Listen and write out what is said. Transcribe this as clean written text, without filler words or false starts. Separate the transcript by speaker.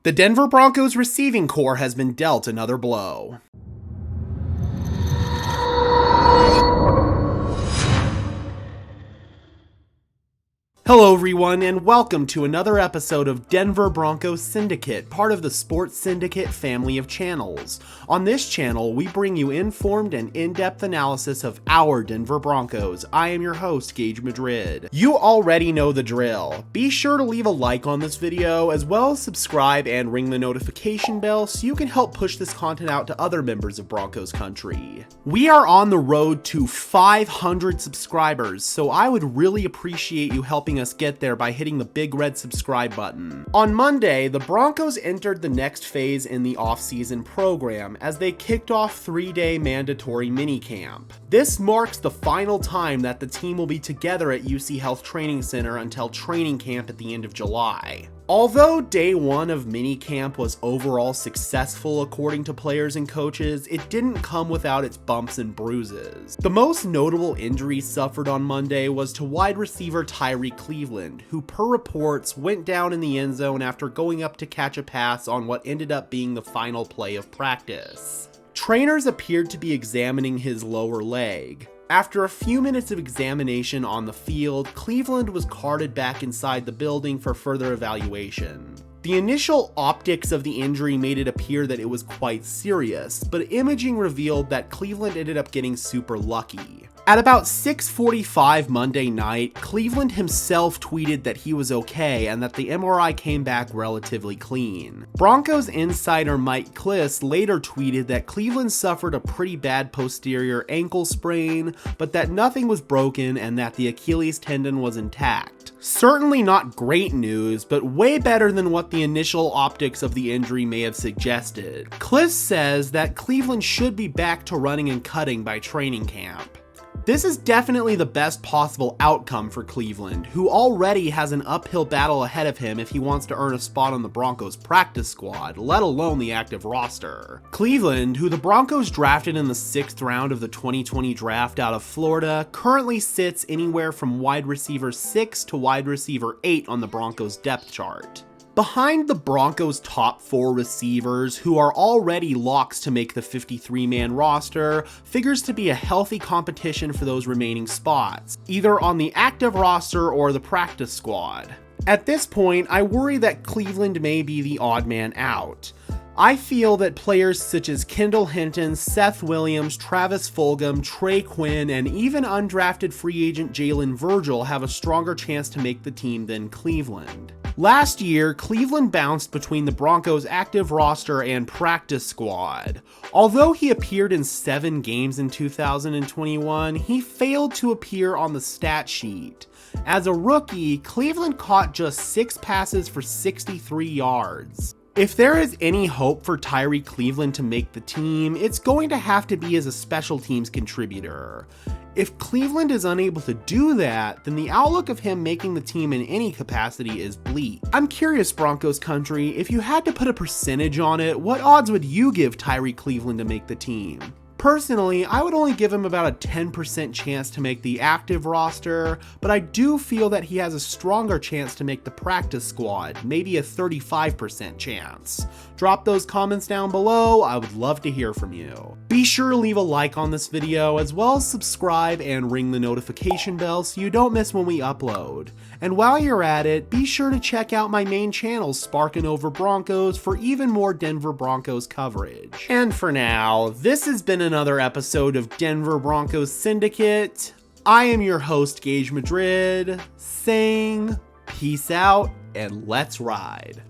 Speaker 1: The Denver Broncos receiving corps has been dealt another blow. Hello everyone, and welcome to another episode of Denver Broncos Syndicate, part of the Sports Syndicate family of channels. On this channel, we bring you informed and in-depth analysis of our Denver Broncos. I am your host, Gage Madrid. You already know the drill. Be sure to leave a like on this video, as well as subscribe and ring the notification bell so you can help push this content out to other members of Broncos country. We are on the road to 500 subscribers, so I would really appreciate you helping us get there by hitting the big red subscribe button. On Monday, the Broncos entered the next phase in the offseason program as they kicked off 3-day mandatory minicamp. This marks the final time that the team will be together at UC Health Training Center until training camp at the end of July. Although day one of minicamp was overall successful according to players and coaches, it didn't come without its bumps and bruises. The most notable injury suffered on Monday was to wide receiver Tyree Cleveland, who per reports went down in the end zone after going up to catch a pass on what ended up being the final play of practice. Trainers appeared to be examining his lower leg. After a few minutes of examination on the field, Cleveland was carted back inside the building for further evaluation. The initial optics of the injury made it appear that it was quite serious, but imaging revealed that Cleveland ended up getting super lucky. At about 6:45 Monday night, Cleveland himself tweeted that he was okay and that the MRI came back relatively clean. Broncos insider Mike Kliss later tweeted that Cleveland suffered a pretty bad posterior ankle sprain, but that nothing was broken and that the Achilles tendon was intact. Certainly not great news, but way better than what the initial optics of the injury may have suggested. Kliss says that Cleveland should be back to running and cutting by training camp. This is definitely the best possible outcome for Cleveland, who already has an uphill battle ahead of him if he wants to earn a spot on the Broncos practice squad, let alone the active roster. Cleveland, who the Broncos drafted in the 6th round of the 2020 draft out of Florida, currently sits anywhere from wide receiver 6 to wide receiver 8 on the Broncos depth chart. Behind the Broncos' top 4 receivers, who are already locks to make the 53-man roster, figures to be a healthy competition for those remaining spots, either on the active roster or the practice squad. At this point, I worry that Cleveland may be the odd man out. I feel that players such as Kendall Hinton, Seth Williams, Travis Fulgham, Trey Quinn, and even undrafted free agent Jalen Virgil have a stronger chance to make the team than Cleveland. Last year, Cleveland bounced between the Broncos' active roster and practice squad. Although he appeared in 7 games in 2021, he failed to appear on the stat sheet. As a rookie, Cleveland caught just 6 passes for 63 yards. If there is any hope for Tyree Cleveland to make the team, it's going to have to be as a special teams contributor. If Cleveland is unable to do that, then the outlook of him making the team in any capacity is bleak. I'm curious, Broncos country, if you had to put a percentage on it, what odds would you give Tyree Cleveland to make the team? Personally, I would only give him about a 10% chance to make the active roster, but I do feel that he has a stronger chance to make the practice squad, maybe a 35% chance. Drop those comments down below, I would love to hear from you. Be sure to leave a like on this video, as well as subscribe and ring the notification bell so you don't miss when we upload. And while you're at it, be sure to check out my main channel, Sparkin' Over Broncos, for even more Denver Broncos coverage. And for now, this has been another episode of Denver Broncos Syndicate. I am your host, Gage Madrid, saying peace out and let's ride.